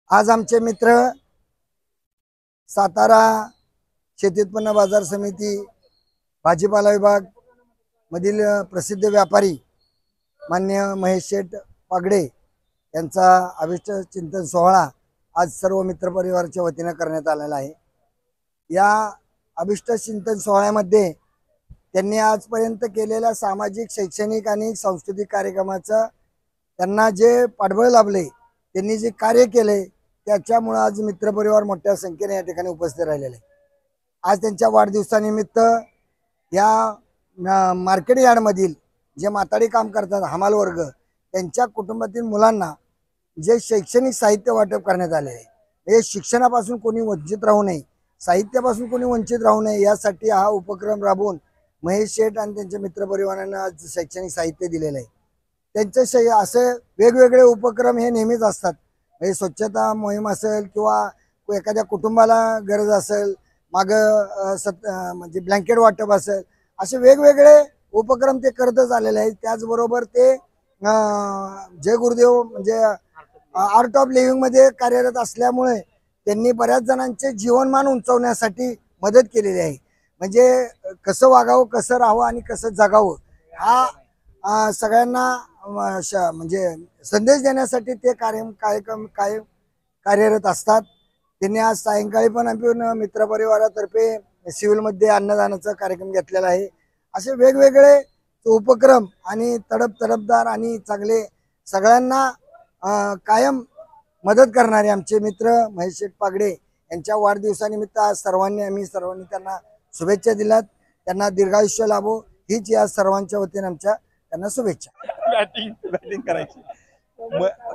आज आमचे मित्र सातारा शेती उत्पन्न बाजार समिती भाजीपाला विभाग मधील प्रसिद्ध व्यापारी मान्य महेश शेठ पागडे यांचा अभिष्ट चिंतन सोहळा आज सर्व मित्रपरिवाराच्या वतीने करण्यात आलेला आहे। या अभिष्ट चिंतन सोहळ्यामध्ये त्यांनी आजपर्यंत केलेल्या सामाजिक, शैक्षणिक आणि सांस्कृतिक कार्यक्रमाचं त्यांना जे पाठबळ लाभले, त्यांनी जे कार्य केले त्याच्यामुळे आज मित्रपरिवार मोठ्या संख्येने या ठिकाणी उपस्थित राहिलेले आहे। आज त्यांच्या वाढदिवसानिमित्त या मार्केट यार्डमधील जे माताडी काम करतात हमाल वर्ग त्यांच्या कुटुंबातील मुलांना जे शैक्षणिक साहित्य वाटप करण्यात आले आहे, हे शिक्षणापासून कोणी वंचित राहू नये, साहित्यापासून कोणी वंचित राहू नये यासाठी हा उपक्रम राबवून महेश शेठ आणि त्यांच्या मित्रपरिवारांना आज शैक्षणिक साहित्य दिलेलं आहे। त्यांचे असे वेगवेगळे उपक्रम हे नेहमीच असतात। हे स्वच्छता मोहीम असेल किंवा एखाद्या कुटुंबाला गरज असेल, म्हणजे ब्लँकेट वाटप असेल, असे वेगवेगळे उपक्रम ते करतच आलेले आहेत। त्याचबरोबर ते जय गुरुदेव म्हणजे आर्ट ऑफ लिव्हिंग मध्ये कार्यरत असल्यामुळे त्यांनी बऱ्याच जणांचे जीवनमान उंचावण्यासाठी मदत केलेली आहे। म्हणजे कसं वागावं, कसं राहावं आणि कसं जगावं हा सगळ्यांना म्हणजे संदेश देण्यासाठी ते कायम कार्यरत असतात। त्यांनी आज सायंकाळी पण आपण मित्रपरिवारातर्फे सिव्हिलमध्ये अन्नदानाचा कार्यक्रम घेतलेला आहे। असे वेगवेगळे उपक्रम आणि तडफदार आणि चांगले सगळ्यांना कायम मदत करणारे आमचे मित्र महेश शेठ पागडे यांच्या वाढदिवसानिमित्त आज सर्वांनी त्यांना शुभेच्छा दिल्यात। त्यांना दीर्घायुष्य लाभो हीच या सर्वांच्या वतीने आमच्या त्यांना शुभेच्छा। बॅटिंग करायची।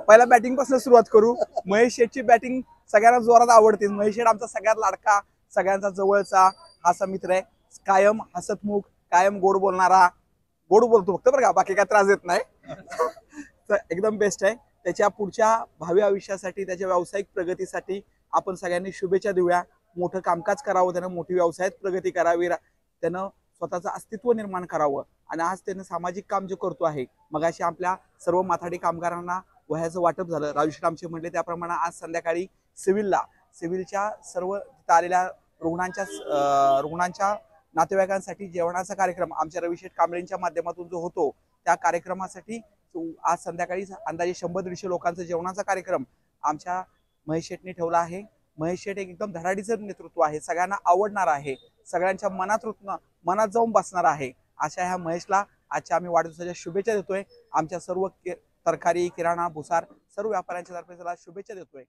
पहिला बॅटिंग पासून सुरुवात करू। महेश शेठची बॅटिंग सगळ्यांना जोरात आवडते। महेश शेठ आमचा सगळ्यात लाडका, सगळ्यांचा जवळचा असा मित्र आहे। कायम हसतमुख, कायम गोड बोलणारा, गोड बोलतो फक्त बरं का, बाकी काय त्रास देत नाही। तर एकदम बेस्ट आहे। त्याच्या पुढच्या भावी आयुष्यासाठी, त्याच्या व्यावसायिक प्रगतीसाठी आपण सगळ्यांनी शुभेच्छा देऊया। मोठं कामकाज करावं, त्यानं मोठी व्यवसायात प्रगती करावी, त्यानं स्वतःचं अस्तित्व निर्माण करावं। आणि आज त्यानं सामाजिक काम जे करतो आहे, मगाशी आपल्या सर्व माथाडी कामगारांना वह्याचं वाटप झालं, राजू आमचे म्हणले त्याप्रमाणे आज संध्याकाळी सिव्हिलच्या सर्व तिथं आलेल्या रुग्णांच्या नातेवाईकांसाठी जेवणाचा कार्यक्रम आमच्या रविशेठ कांबळेंच्या माध्यमातून जो होतो, त्या कार्यक्रमासाठी आज संध्याकाळी अंदाजे 100-150 लोकांचा जेवणाचा कार्यक्रम आमच्या महेश शेठने ठेवला आहे। महेश शेठ एकदम धडाडीचं नेतृत्व आहे, सगळ्यांना आवडणार आहे, सगळ्यांच्या मनात जाऊन बसणार आहे। अशा ह्या महेशला आजच्या आम्ही वाढदिवसाच्या शुभेच्छा देतोय। आमच्या सर्व तरकारी, किराणा, भुसार सर्व व्यापाऱ्यांच्या तर्फे त्याला शुभेच्छा देतोय।